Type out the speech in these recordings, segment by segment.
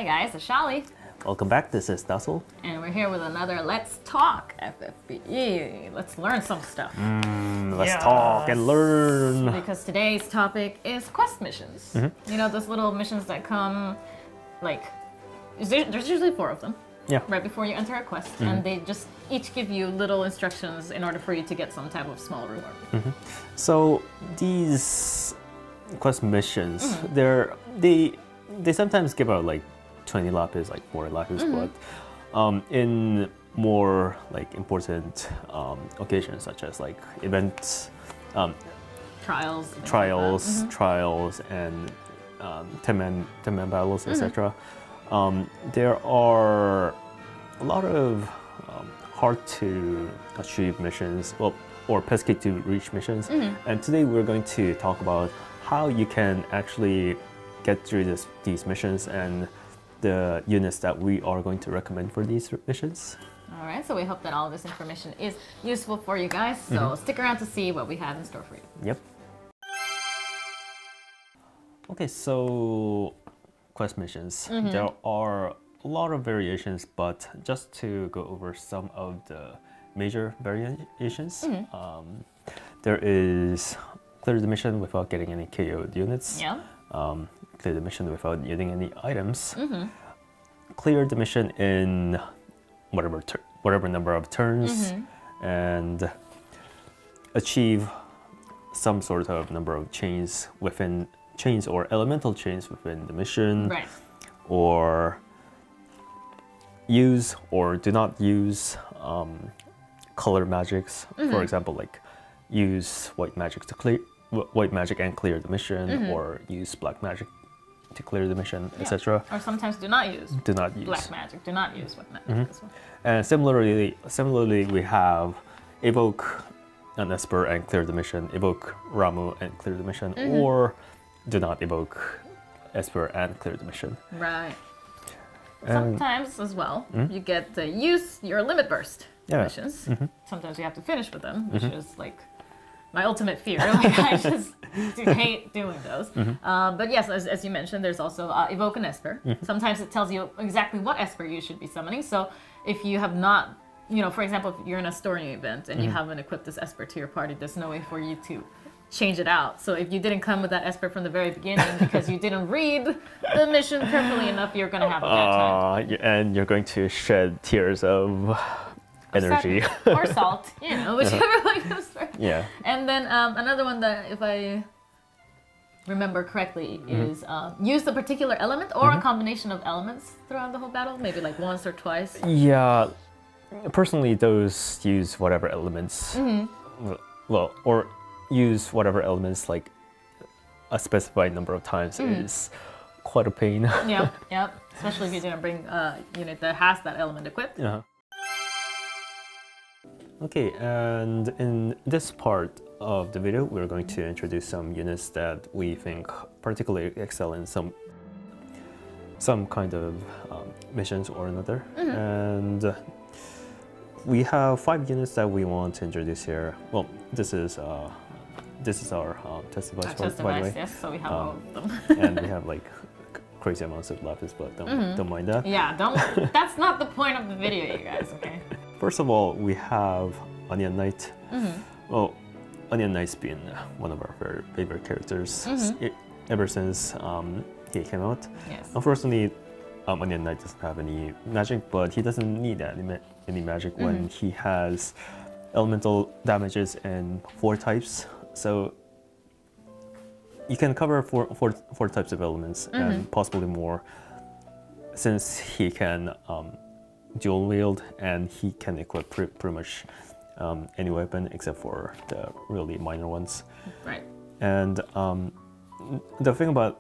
Hi guys, it's Shaly. Welcome back, this is Dussel. And we're here with another Let's Talk FFBE. Let's learn some stuff. Let's talk and learn. Because today's topic is quest missions. You know, those little missions that come, like, there's usually 4 of them. Yeah. Right before you enter a quest, and they just each give you little instructions in order for you to get some type of small reward. So these quest missions, they sometimes give out like 20 lapis, like 40 lapis, but in more like important occasions such as like events, Trials, and 10-man battles, etc. There are a lot of hard to achieve missions, or pesky to reach missions. And today we're going to talk about how you can actually get through these missions and the units that we are going to recommend for these missions. All right, so we hope that all of this information is useful for you guys. So stick around to see what we have in store for you. Yep. Okay, so quest missions. There are a lot of variations, but just to go over some of the major variations, there is clear the mission without getting any KO'd units. Yeah. Clear the mission without using any items. Clear the mission in whatever number of turns, and achieve some sort of number of chains or elemental chains within the mission. Right. Or use or do not use color magics. For example, like use white magic and clear the mission, or use black magic to clear the mission, etc. Or sometimes do not use black magic. Do not use white magic as well. And similarly, we have evoke an Esper and clear the mission, evoke Ramu and clear the mission, or do not evoke Esper and clear the mission. Right. Sometimes as well, you get to use your limit burst missions. Sometimes you have to finish with them, which is like my ultimate fear. Like I just hate doing those. But yes, as you mentioned, there's also evoke an Esper. Sometimes it tells you exactly what Esper you should be summoning. So if you have not, for example, if you're in a story event and you haven't equipped this Esper to your party, there's no way for you to change it out. So if you didn't come with that Esper from the very beginning because you didn't read the mission carefully enough, you're going to have a bad time. And you're going to shed tears of energy. Or salt, whichever one comes first. Yeah. And then another one that, if I remember correctly, is use the particular element or a combination of elements throughout the whole battle, maybe like once or twice. Yeah. Personally, those use whatever elements. Well, or use whatever elements like a specified number of times is quite a pain. Yep. Especially if you didn't bring a unit that has that element equipped. Okay, and in this part of the video, we're going to introduce some units that we think particularly excel in some kind of missions or another. And we have 5 units that we want to introduce here. Well, this is our test device, by the way. Yes, so we have all of them. And we have like crazy amounts of lapis, but don't mind that. Yeah, that's not the point of the video, you guys, okay? First of all, we have Onion Knight. Well, Onion Knight's been one of our very favorite characters ever since he came out. Yes. Unfortunately, Onion Knight doesn't have any magic, but he doesn't need any magic when he has elemental damages in 4 types. So you can cover four types of elements and possibly more, since he can dual wield and he can equip pretty much any weapon except for the really minor ones. Right. And the thing about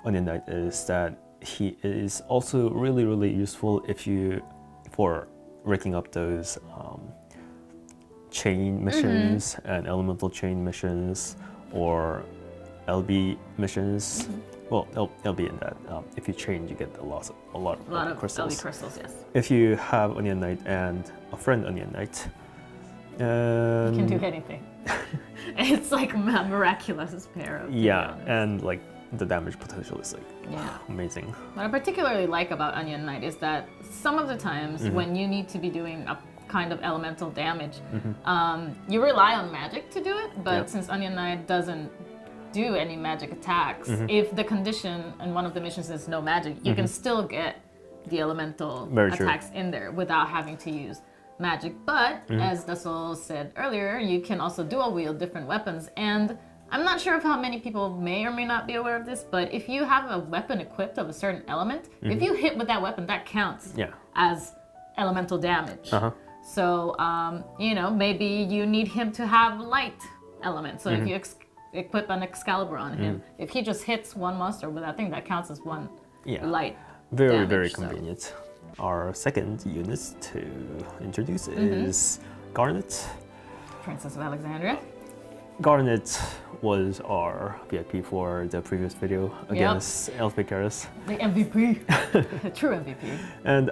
Onion Knight is that he is also really useful for raking up those chain missions and elemental chain missions or LB missions. Well, LB in that if you chain, you get a lot of crystals. LB crystals, yes. If you have Onion Knight and a friend Onion Knight, you can do anything. It's like a miraculous pair of and like the damage potential is like amazing. What I particularly like about Onion Knight is that some of the times when you need to be doing a kind of elemental damage, you rely on magic to do it, but since Onion Knight doesn't do any magic attacks, if the condition in one of the missions is no magic, you can still get the elemental attacks in there without having to use magic. But as Dassel said earlier, you can also dual wield different weapons, and I'm not sure of how many people may or may not be aware of this, but if you have a weapon equipped of a certain element, if you hit with that weapon, that counts as elemental damage. So, you know, maybe you need him to have light element. So if you equip an Excalibur on him, if he just hits one monster with that thing, that counts as one light damage. Very convenient. Our second unit to introduce is Garnet. Princess of Alexandria. Garnet was our VIP for the previous video against Elf Icarus. The MVP. The true MVP. And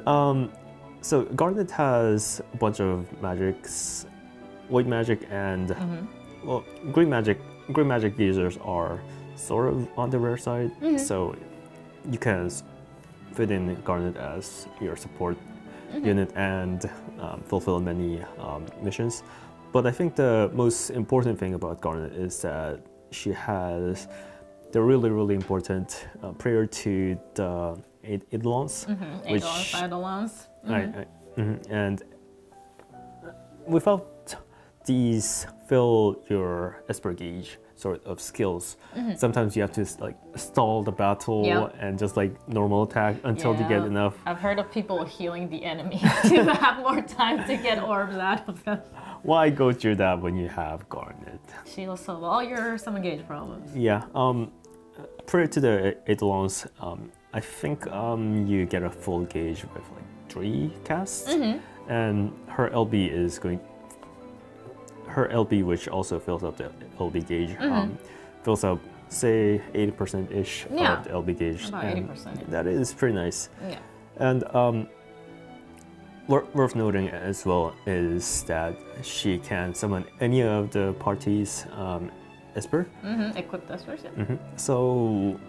so Garnet has a bunch of magics, white magic and well, green magic. Green magic users are sort of on the rare side, so you can fit in Garnet as your support unit and fulfill many missions. But I think the most important thing about Garnet is that she has the really important prior to the Eidolons, which Eidolons. And without these fill your Esper gauge sort of skills, sometimes you have to like stall the battle and just like normal attack until you get enough. I've heard of people healing the enemy to have more time to get orbs out of them. Why go through that when you have Garnet? She'll solve all your summon gauge problems. Yeah. Prior to the Eidolons, I think you get a full gauge with like 3 casts, and her LB is going. Her LB, which also fills up the LB gauge, fills up say 80%-ish of the LB gauge. About 80%. That is pretty nice. Yeah. And worth noting as well is that she can summon any of the party's Esper. Equipped Espers, So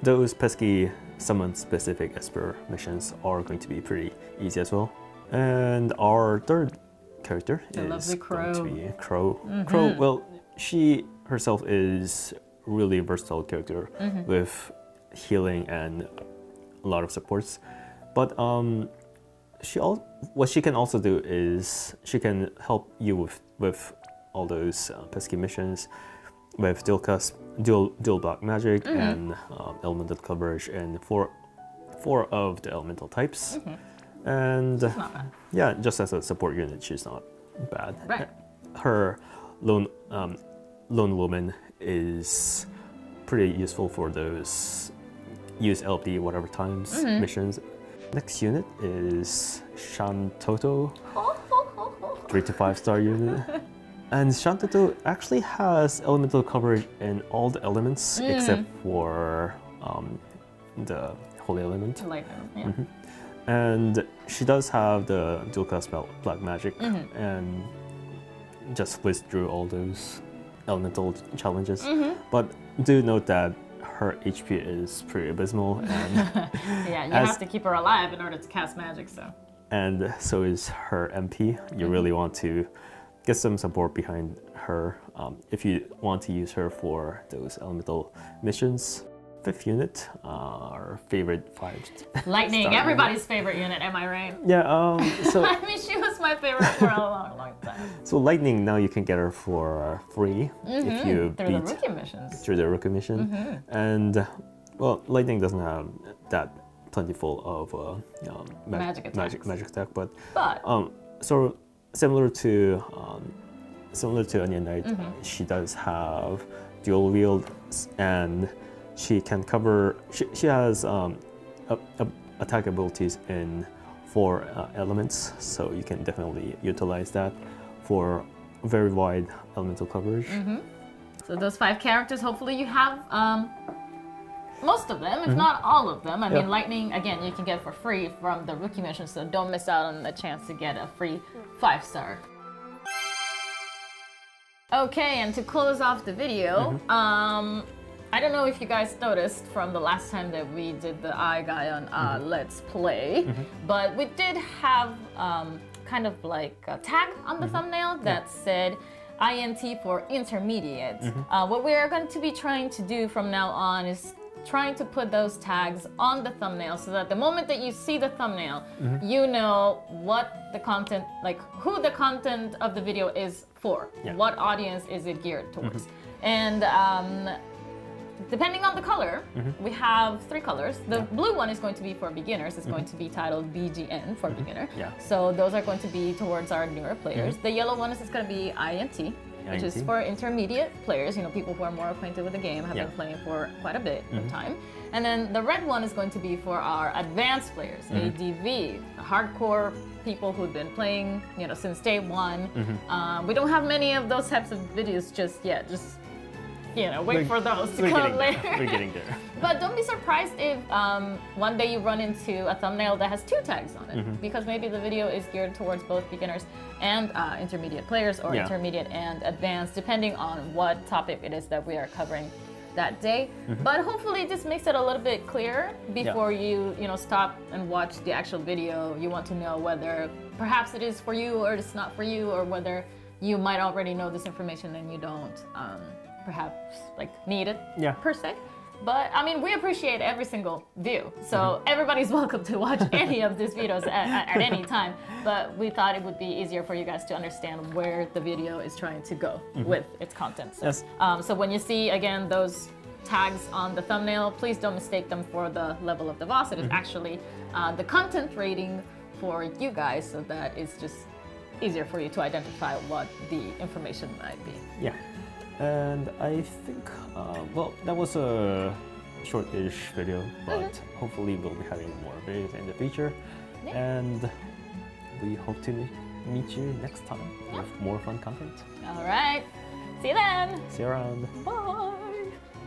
those pesky summon-specific Esper missions are going to be pretty easy as well. And our third character is going to be Crow. Crow, well, she herself is a really versatile character with healing and a lot of supports. But what she can also do is she can help you with all those pesky missions with dual block magic and elemental coverage and four of the elemental types. And yeah, just as a support unit, she's not bad. Right. Her lone woman is pretty useful for those use LP whatever times missions. Next unit is Shantoto, 3 to 5 star unit. And Shantoto actually has elemental coverage in all the elements except for the holy element. Lightning, And she does have the dual class black magic and just whiz through all those elemental challenges. But do note that her HP is pretty abysmal. And yeah, you have to keep her alive in order to cast magic, so. And so is her MP. You really want to get some support behind her if you want to use her for those elemental missions. 5th unit, our favorite 5. Lightning, everybody's favorite unit, am I right? Yeah, so... I mean, she was my favorite for a long time. So Lightning, now you can get her for free if you through the rookie missions. Through the rookie mission. And, well, Lightning doesn't have that plentiful of magic attack, but so similar to Onion Knight, she does have dual wield and she can cover. She has attack abilities in 4 elements, so you can definitely utilize that for very wide elemental coverage. So those 5 characters, hopefully you have most of them, if not all of them. I mean, Lightning, again, you can get for free from the rookie mission, so don't miss out on the chance to get a free 5-star. Okay, and to close off the video, I don't know if you guys noticed from the last time that we did the eye guy on Let's Play, but we did have kind of like a tag on the thumbnail that said INT for intermediate. What we are going to be trying to do from now on is trying to put those tags on the thumbnail so that the moment that you see the thumbnail, you know what the content, like who the content of the video is for, what audience is it geared towards. And depending on the color, we have 3 colors. The blue one is going to be for beginners. It's going to be titled BGN for beginner. So those are going to be towards our newer players. The yellow one is going to be INT, which is for intermediate players, you know, people who are more acquainted with the game, have been playing for quite a bit of time. And then the red one is going to be for our advanced players, ADV, hardcore people who've been playing, you know, since day one. We don't have many of those types of videos just yet. Just, you know, wait for those to come later. We're getting there. But don't be surprised if one day you run into a thumbnail that has 2 tags on it, because maybe the video is geared towards both beginners and intermediate players, or intermediate and advanced, depending on what topic it is that we are covering that day. But hopefully this makes it a little bit clearer before you know, stop and watch the actual video. You want to know whether perhaps it is for you or it's not for you, or whether you might already know this information and you don't perhaps like need it per se. But I mean, we appreciate every single view, so everybody's welcome to watch any of these videos at any time. But we thought it would be easier for you guys to understand where the video is trying to go with its content. So, so when you see again those tags on the thumbnail, please don't mistake them for the level of the boss. It is actually the content rating for you guys, so that it's just easier for you to identify what the information might be. And I think, well, that was a short-ish video, but hopefully we'll be having more videos in the future. And we hope to meet you next time with more fun content. All right. See you then. See you around. Bye.